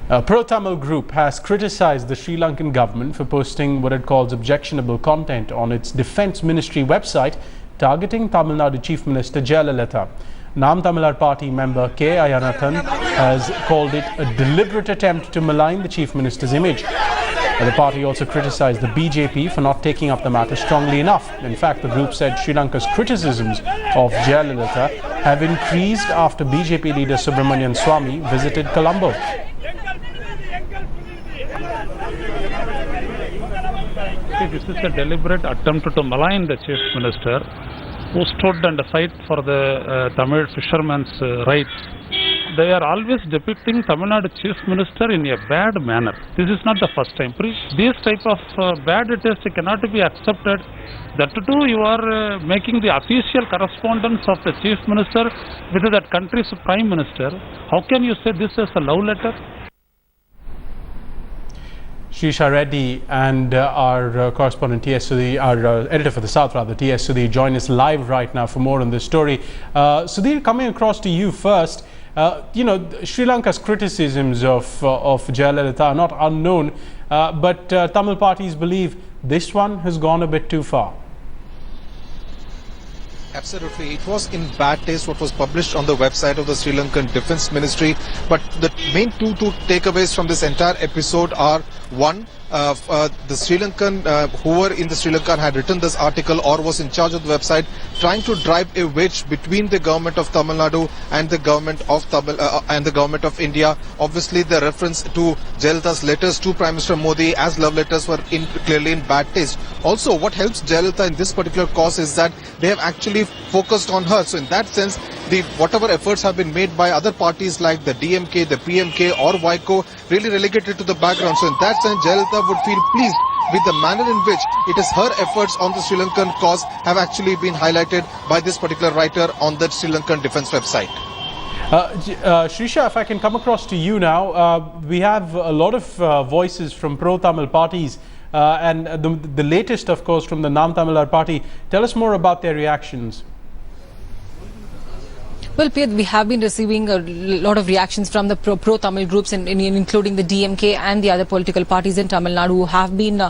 A pro-Tamil group has criticized the Sri Lankan government for posting what it calls objectionable content on its Defence Ministry website targeting Tamil Nadu Chief Minister Jaya. Nam Tamilar Party member K. Ayanathan has called it a deliberate attempt to malign the Chief Minister's image. The party also criticized the BJP for not taking up the matter strongly enough. In fact, the group said Sri Lanka's criticisms of Jaya have increased after BJP leader Subramanian Swamy visited Colombo. This is a deliberate attempt to malign the Chief Minister, who stood and fight for the Tamil fishermen's rights. They are always depicting Tamil Nadu Chief Minister in a bad manner. This is not the first time. These type of bad taste cannot be accepted. That too, you are making the official correspondence of the Chief Minister with that country's Prime Minister. How can you say this is a love letter? Srisha Reddy and our correspondent T.S. Sudhir, our editor for the South rather, T.S. Sudhir, join us live right now for more on this story. Sudhir, coming across to you first, Sri Lanka's criticisms of Jaya are not unknown, but Tamil parties believe this one has gone a bit too far. Absolutely. It was in bad taste what was published on the website of the Sri Lankan Defence Ministry. But the main two takeaways from this entire episode are, one, the Sri Lankan, whoever in the Sri Lanka had written this article or was in charge of the website, trying to drive a wedge between the government of Tamil Nadu and the government of India. Obviously, the reference to Jayalalitha's letters to Prime Minister Modi as love letters were clearly in bad taste. Also, what helps Jayalalitha in this particular cause is that they have actually focused on her. So in that sense, whatever efforts have been made by other parties like the DMK, the PMK or YCO really relegated to the background. So in that sense, Jayalalitha would feel pleased with the manner in which it is her efforts on the Sri Lankan cause have actually been highlighted by this particular writer on the Sri Lankan Defence website. Srisha, if I can come across to you now, we have a lot of voices from pro-Tamil parties and the latest, of course, from the Nam Tamilar Party. Tell us more about their reactions. Well, Piyat, we have been receiving a lot of reactions from the pro-Tamil groups, including the DMK and the other political parties in Tamil Nadu, who have been,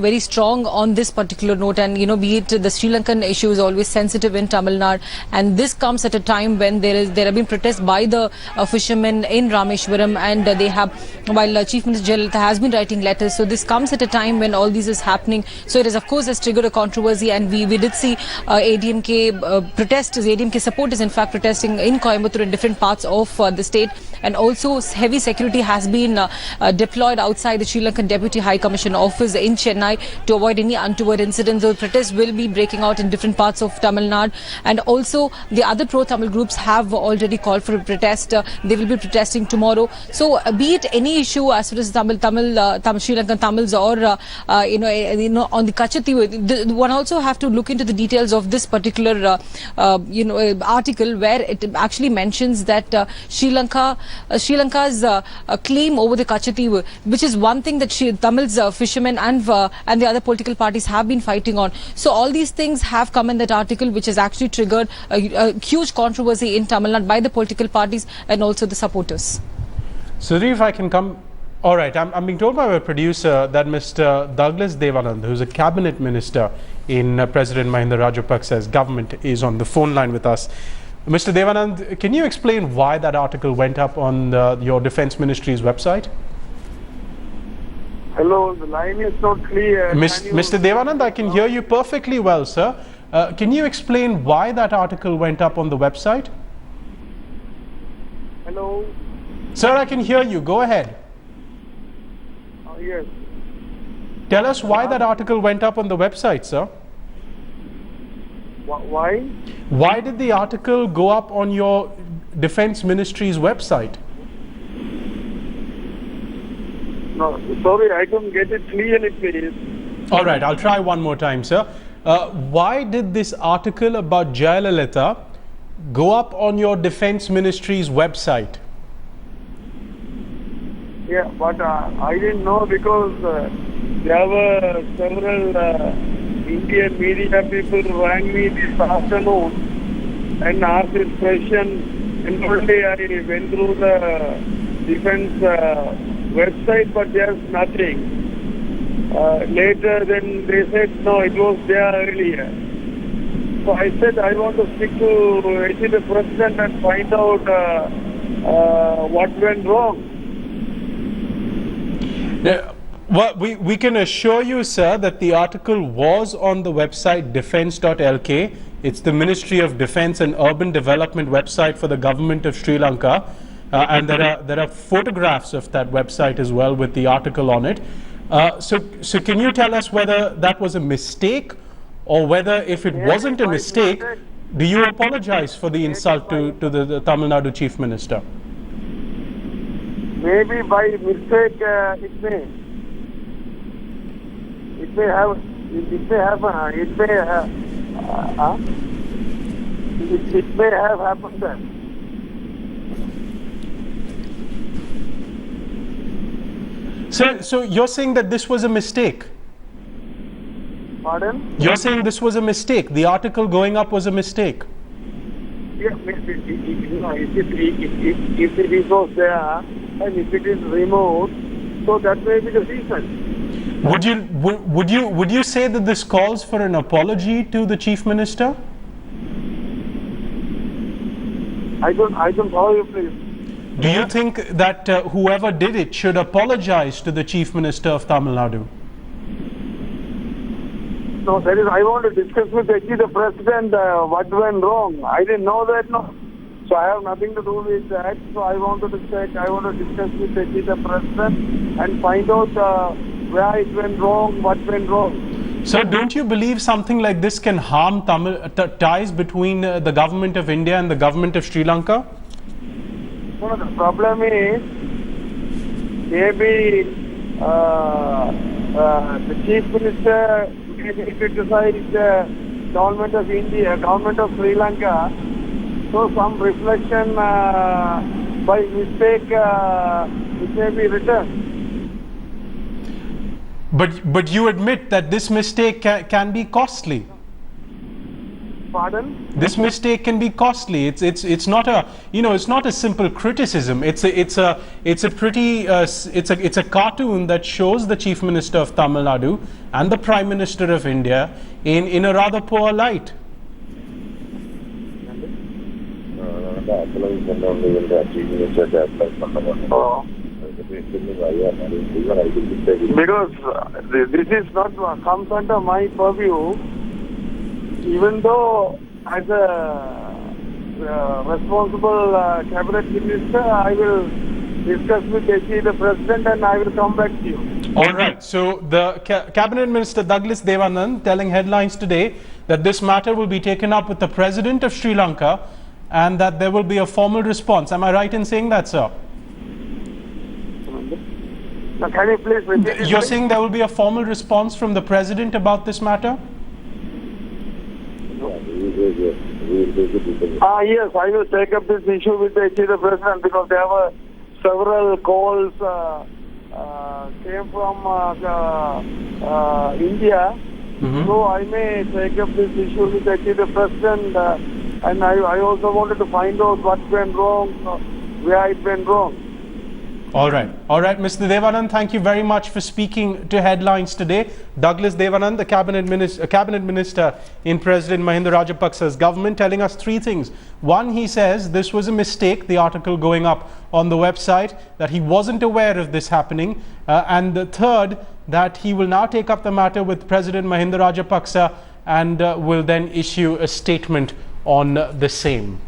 very strong on this particular note. And, be it the Sri Lankan issue is always sensitive in Tamil Nadu. And this comes at a time when there have been protests by the fishermen in Rameshwaram. And they have, while Chief Minister Jayalalitha has been writing letters. So this comes at a time when all this is happening. So it is, of course, has triggered a controversy. And we did see ADMK protesters, ADMK supporters, in fact, protesting in Coimbatore in different parts of the state, and also heavy security has been deployed outside the Sri Lankan Deputy High Commission office in Chennai to avoid any untoward incidents. The protests will be breaking out in different parts of Tamil Nadu, and also the other pro-Tamil groups have already called for a protest. They will be protesting tomorrow. So be it any issue as far as Tamil Sri Lankan Tamils or on the Kachati, one also have to look into the details of this particular article, where it actually mentions that Sri Lanka's claim over the Kachati, which is one thing that Tamils, fishermen and the other political parties have been fighting on. So all these things have come in that article, which has actually triggered a huge controversy in Tamil Nadu by the political parties and also the supporters. Sudhir, if I can come. All right, I'm being told by my producer that Mr. Douglas Devanand, who's a cabinet minister in President Mahinda Rajapaksa's government, is on the phone line with us. Mr. Devanand, can you explain why that article went up on your Defence Ministry's website? Hello, the line is not clear. Mr. Devanand, I can hear you perfectly well, sir. Can you explain why that article went up on the website? Hello? Sir, I can hear you. Go ahead. Yes. Tell us why that article went up on the website, sir. Why? Why did the article go up on your Defence Ministry's website? No, sorry, I don't get it clearly, please. All right, I'll try one more time, sir. Why did this article about Jayalalitha go up on your Defence Ministry's website? Yeah, but I didn't know because there were several Indian media people rang me this afternoon and asked this question, and only I went through the defense website, but there's nothing. Later, then they said no, it was there earlier. So I said I want to speak to the president and find out what went wrong. Well, we can assure you, sir, that the article was on the website defense.lk. It's the Ministry of Defense and Urban Development website for the government of Sri Lanka. And there are photographs of that website as well with the article on it. So can you tell us whether that was a mistake, or whether if it wasn't a mistake, do you apologize for the insult to the Tamil Nadu Chief Minister? Maybe by mistake it may have happened then. So you're saying that this was a mistake? Pardon? You're saying this was a mistake? The article going up was a mistake? Yes, if it was there and if it is removed, so that may be the reason. Would you say that this calls for an apology to the Chief Minister? I don't follow you, please. Do you think that whoever did it should apologize to the Chief Minister of Tamil Nadu? No, that is, I want to discuss with the president what went wrong. I didn't know that, no. So I have nothing to do with that. So I want to discuss with the president and find out where it went wrong, what went wrong. Sir, don't you believe something like this can harm ties between the government of India and the government of Sri Lanka? No, the problem is maybe the Chief Minister criticized the government of India, government of Sri Lanka. So some reflection by mistake it may be written. But you admit that this mistake can be costly. Pardon? This mistake can be costly. It's not a it's not a simple criticism. It's a cartoon that shows the Chief Minister of Tamil Nadu and the Prime Minister of India in a rather poor light. Because this is not comes under my purview. Even though as a responsible cabinet minister, I will discuss with the president and I will come back to you. All right. So the Cabinet Minister Douglas Devanand telling Headlines today that this matter will be taken up with the President of Sri Lanka and that there will be a formal response. Am I right in saying that, sir? Now, can you please repeat? You're saying there will be a formal response from the President about this matter? Yes, I will take up this issue with the President because there were several calls came from India. So I may take up this issue with the President and I also wanted to find out what went wrong, where it went wrong. All right, Mr. Devanand, thank you very much for speaking to Headlines today. Douglas Devanand, the cabinet minister in President Mahinda Rajapaksa's government, telling us three things. One, he says this was a mistake, the article going up on the website, that he wasn't aware of this happening. And the third, that he will now take up the matter with President Mahinda Rajapaksa and will then issue a statement on the same.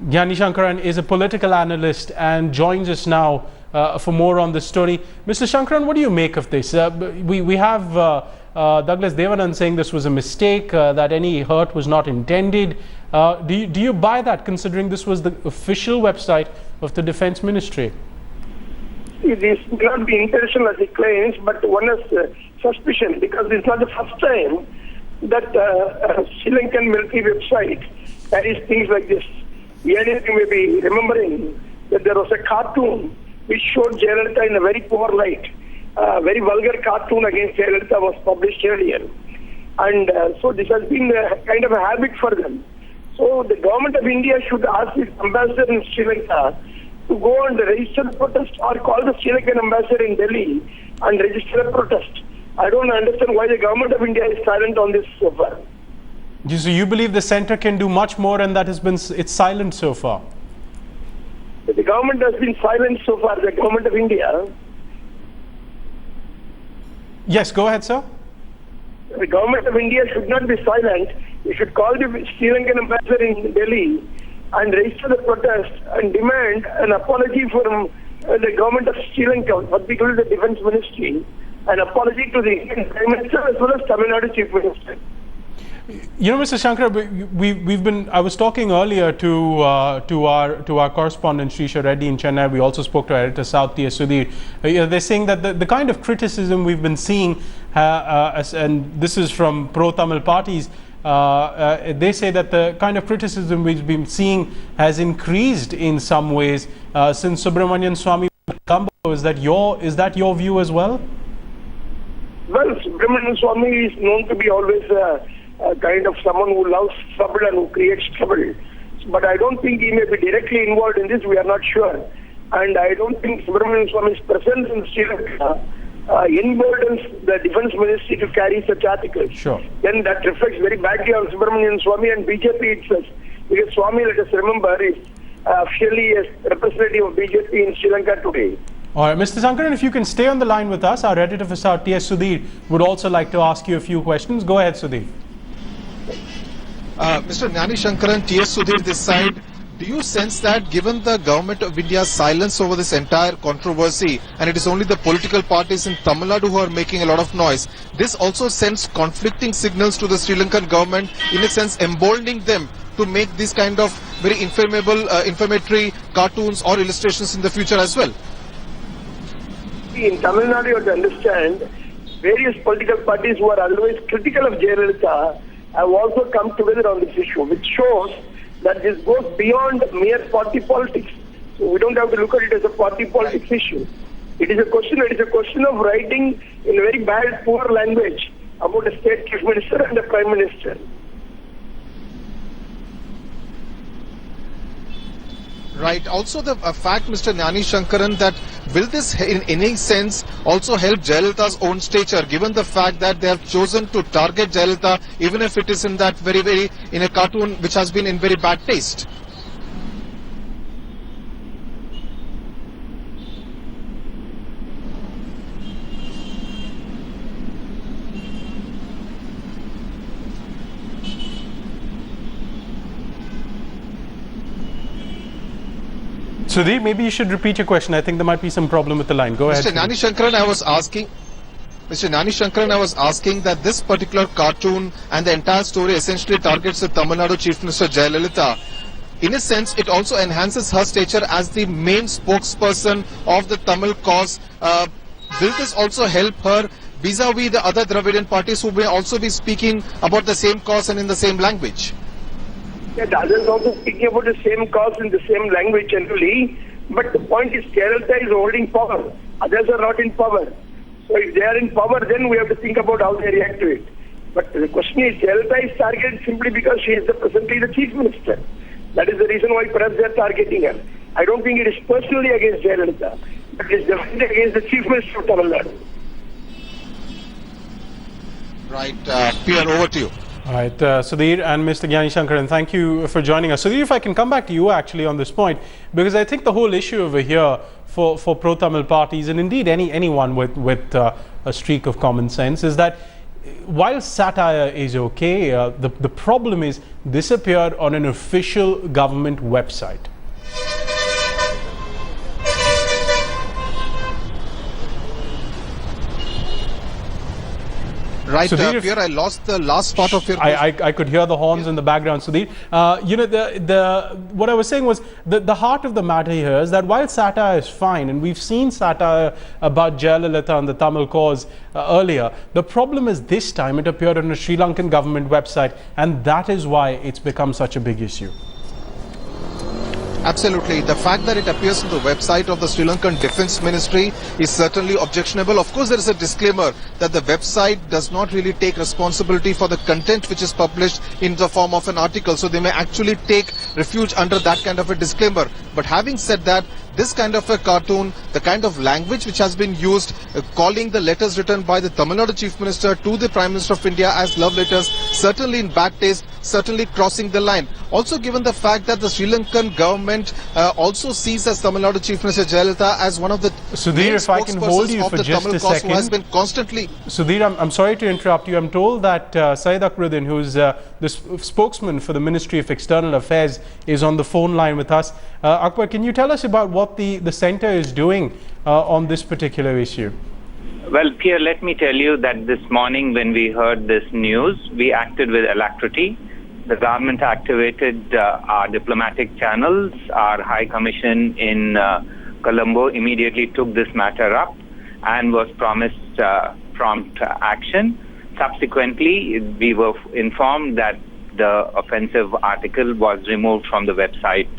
Gyani Shankaran is a political analyst and joins us now for more on this story. Mr. Shankaran, what do you make of this? We have Douglas Devanand saying this was a mistake, that any hurt was not intended. Do you buy that, considering this was the official website of the Defence Ministry? This may not be intentional as he claims, but one has suspicion because it's not the first time that Sri Lankan military website carries things like this. Earlier you may be remembering that there was a cartoon which showed Jayalalitha in a very poor light. Very vulgar cartoon against Jayalalitha was published earlier. And so this has been a kind of a habit for them. So the government of India should ask its ambassador in Sri Lanka to go and register a protest or call the Sri Lankan ambassador in Delhi and register a protest. I don't understand why the government of India is silent on this so far. So you believe the centre can do much more and that it's silent so far? The government has been silent so far, the government of India. Yes, go ahead, sir. The government of India should not be silent. It should call the Sri Lankan ambassador in Delhi and register the protest and demand an apology from the government of Sri Lanka, particularly the Defence Ministry, an apology to the Indian Prime Minister as well as Tamil Nadu Chief Minister. You know, Mr. Shankar, I was talking earlier to our correspondent Srisha Reddy in Chennai. We also spoke to editor South T.S. Sudhir. They're saying that the kind of criticism we've been seeing, and this is from pro-Tamil parties, they say that the kind of criticism we've been seeing has increased in some ways since Subramanian Swamy Colombo. Is that your view as well? Well, Subramanian Swamy is known to be always kind of someone who loves trouble and who creates trouble. But I don't think he may be directly involved in this. We are not sure. And I don't think Subramanian Swamy's presence in Sri Lanka emboldens the Defence Ministry to carry such articles. Sure. Then that reflects very badly on Subramanian Swamy and BJP itself. Because Swamy, let us remember, is officially a representative of BJP in Sri Lanka today. All right, Mr. Sankaran, if you can stay on the line with us, our editor for South T.S. Sudhir would also like to ask you a few questions. Go ahead, Sudhir. Mr. Gnani Shankaran, T.S. Sudhir this side, do you sense that given the government of India's silence over this entire controversy, and it is only the political parties in Tamil Nadu who are making a lot of noise, this also sends conflicting signals to the Sri Lankan government, in a sense emboldening them to make these kind of very inflammatory cartoons or illustrations in the future as well? In Tamil Nadu, you have to understand, various political parties who are otherwise critical of Jayalalitha have also come together on this issue, which shows that this goes beyond mere party politics. So we don't have to look at it as a party politics issue. It is a question of writing in very bad, poor language about a state chief minister and a prime minister. Right. Also the fact, Mr. Gnani Shankaran, that will this in any sense also help Jayalalitha's own stature, given the fact that they have chosen to target Jayalalitha, even if it is in that in a cartoon which has been in very bad taste? Sudhir, maybe you should repeat your question. I think there might be some problem with the line. Go ahead. Mr. Gnani Shankaran, I was asking that this particular cartoon and the entire story essentially targets the Tamil Nadu Chief Minister Jayalalitha. In a sense, it also enhances her stature as the main spokesperson of the Tamil cause. Will this also help her vis-a-vis the other Dravidian parties who may also be speaking about the same cause and in the same language? Yeah, the others also speaking about the same cause in the same language generally, but the point is Jayalalitha is holding power. Others are not in power. So if they are in power, then we have to think about how they react to it. But the question is, Jayalalitha is targeted simply because she is presently the chief minister. That is the reason why perhaps they are targeting her. I don't think it is personally against Jayalalitha, but it is definitely against the chief minister of Tamil Nadu. Right, Pierre, over to you. All right, Sudhir and Mr. Gnani Shankaran, thank you for joining us. Sudhir, if I can come back to you actually on this point, because I think the whole issue over here for pro-Tamil parties, and indeed anyone with a streak of common sense, is that while satire is okay, the problem is this appeared on an official government website. Right, Pierre, I lost the last part of your question. I could hear the horns in the background, Sudhir. You know, what I was saying was the heart of the matter here is that while satire is fine, and we've seen satire about Jayalalitha and the Tamil cause earlier, the problem is this time it appeared on a Sri Lankan government website, and that is why it's become such a big issue. Absolutely. The fact that it appears on the website of the Sri Lankan Defence Ministry is certainly objectionable. Of course, there is a disclaimer that the website does not really take responsibility for the content which is published in the form of an article. So they may actually take refuge under that kind of a disclaimer. But having said that, this kind of a cartoon, the kind of language which has been used, calling the letters written by the Tamil Nadu Chief Minister to the Prime Minister of India as love letters, certainly in bad taste, certainly crossing the line. Also given the fact that the Sri Lankan government also sees as Tamil Nadu Chief Minister Jaya as one of the Sudhir, if I can hold you for just a second. Who has been constantly... Sudhir, I'm sorry to interrupt you. I'm told that Syed Akbaruddin, who's the spokesman for the Ministry of External Affairs, is on the phone line with us. Akbar, can you tell us about what the centre is doing on this particular issue? Well, Pierre, let me tell you that this morning when we heard this news, we acted with alacrity. The government activated our diplomatic channels. Our High Commission in Colombo immediately took this matter up and was promised prompt action. Subsequently, we were informed that the offensive article was removed from the website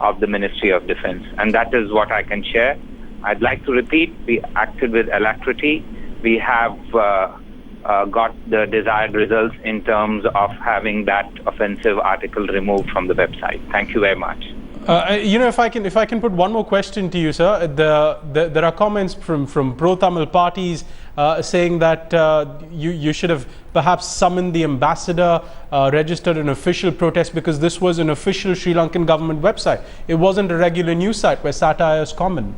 of the Ministry of Defence. And that is what I can share. I'd like to repeat, we acted with alacrity. We have got the desired results in terms of having that offensive article removed from the website. Thank you very much. If I can put one more question to you, sir. There are comments from pro-Tamil parties saying that you should have perhaps summoned the ambassador, registered an official protest, because this was an official Sri Lankan government website. It wasn't a regular news site where satire is common.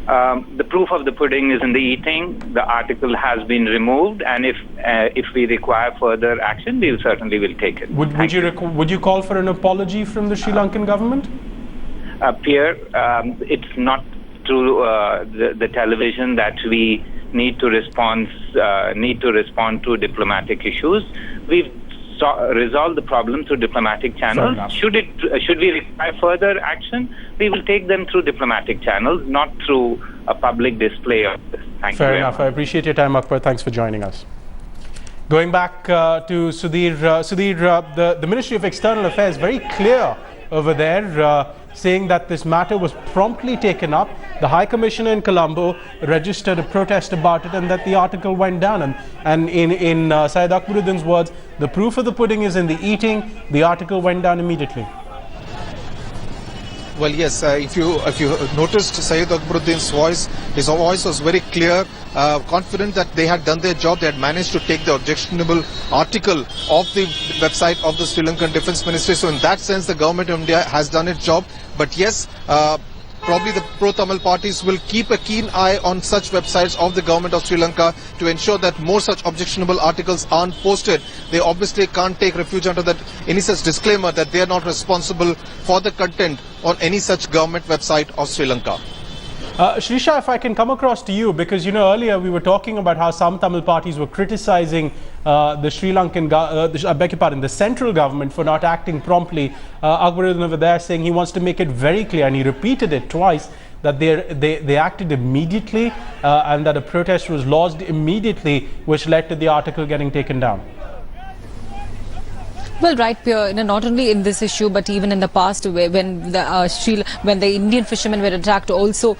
The proof of the pudding is in the eating. The article has been removed, and if we require further action, we certainly will take it. Would you call for an apology from the Sri Lankan government? Pierre, it's not through the television that we need to respond to diplomatic issues. We've resolved the problem through diplomatic channels. Should we require further action, we will take them through diplomatic channels, not through a public display of this. Thank you. Fair enough. I appreciate your time, Akbar. Thanks for joining us. Going back to Sudhir, the Ministry of External Affairs very clear over there, saying that this matter was promptly taken up. The High Commissioner in Colombo registered a protest about it, and that the article went down. And in Syed Akbaruddin's words, the proof of the pudding is in the eating. The article went down immediately. Well, yes, if you noticed Syed Akbaruddin's voice, his voice was very clear, confident that they had done their job. They had managed to take the objectionable article off the website of the Sri Lankan Defence Ministry. So in that sense, the government of India has done its job. But yes, probably the pro-Tamil parties will keep a keen eye on such websites of the government of Sri Lanka to ensure that more such objectionable articles aren't posted. They obviously can't take refuge under that any such disclaimer that they are not responsible for the content on any such government website of Sri Lanka. Shrisha, if I can come across to you, because earlier we were talking about how some Tamil parties were criticizing the Sri Lankan, I beg your pardon, the central government for not acting promptly. Akbaruddin over there saying he wants to make it very clear, and he repeated it twice, that they acted immediately and that a protest was lodged immediately, which led to the article getting taken down. Well, right, Pierre, not only in this issue, but even in the past, when the Indian fishermen were attacked, also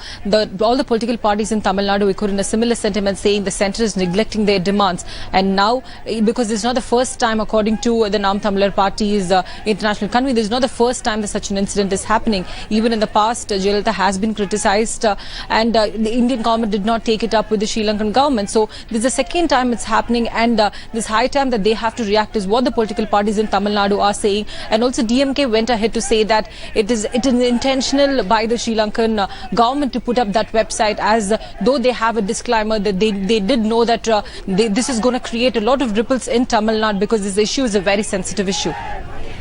all the political parties in Tamil Nadu echoed in a similar sentiment, saying the centre is neglecting their demands. And now, because it's not the first time, according to the Nam Tamilar Party's international convener, this is not the first time that such an incident is happening. Even in the past, Jayalalitha has been criticised, and the Indian government did not take it up with the Sri Lankan government. So this is the second time it's happening, and this high time that they have to react is what the political parties in Tamil Nadu are saying. And also DMK went ahead to say that it is intentional by the Sri Lankan government to put up that website, as though they have a disclaimer that they did know that this is going to create a lot of ripples in Tamil Nadu, because this issue is a very sensitive issue.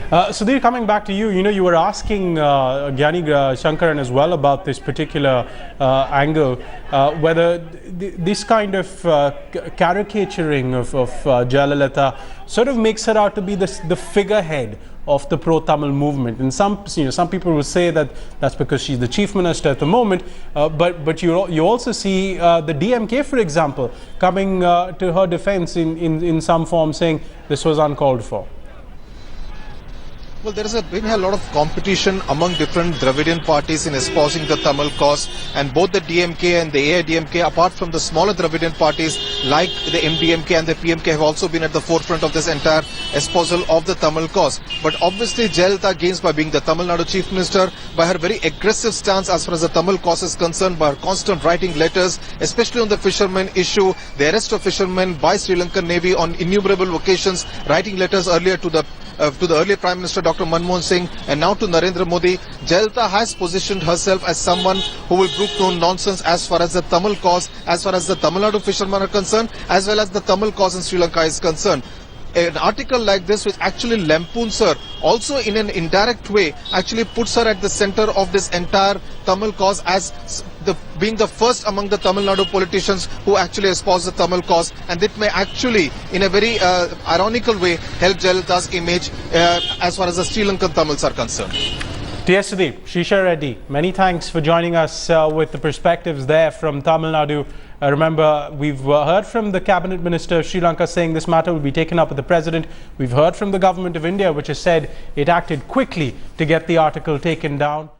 Sudhir, coming back to you, you were asking Gyani Shankaran as well about this particular angle, whether this kind of caricaturing of Jayalalitha sort of makes her out to be the figurehead of the pro-Tamil movement. And some people will say that that's because she's the chief minister at the moment, but you also see the DMK, for example, coming to her defense in some form, saying this was uncalled for. Well, there has been a lot of competition among different Dravidian parties in espousing the Tamil cause, and both the DMK and the AIDMK, apart from the smaller Dravidian parties like the MDMK and the PMK, have also been at the forefront of this entire espousal of the Tamil cause. But obviously Jayalalitha gains by being the Tamil Nadu Chief Minister, by her very aggressive stance as far as the Tamil cause is concerned, by her constant writing letters, especially on the fishermen issue, the arrest of fishermen by Sri Lankan Navy on innumerable occasions, writing letters earlier to the earlier Prime Minister Dr. Manmohan Singh and now to Narendra Modi. Jayalalitha has positioned herself as someone who will prove no nonsense as far as the Tamil cause, as far as the Tamil Nadu fishermen are concerned, as well as the Tamil cause in Sri Lanka is concerned. An article like this, which actually lampoons her, also in an indirect way, actually puts her at the center of this entire Tamil cause as being the first among the Tamil Nadu politicians who actually espouse the Tamil cause, and it may actually, in a very ironical way, help Jayalalitha's image as far as the Sri Lankan Tamils are concerned. T.S. Sudeep, Shisha Reddy, many thanks for joining us with the perspectives there from Tamil Nadu. Remember, we've heard from the Cabinet Minister of Sri Lanka saying this matter will be taken up with the President. We've heard from the Government of India, which has said it acted quickly to get the article taken down.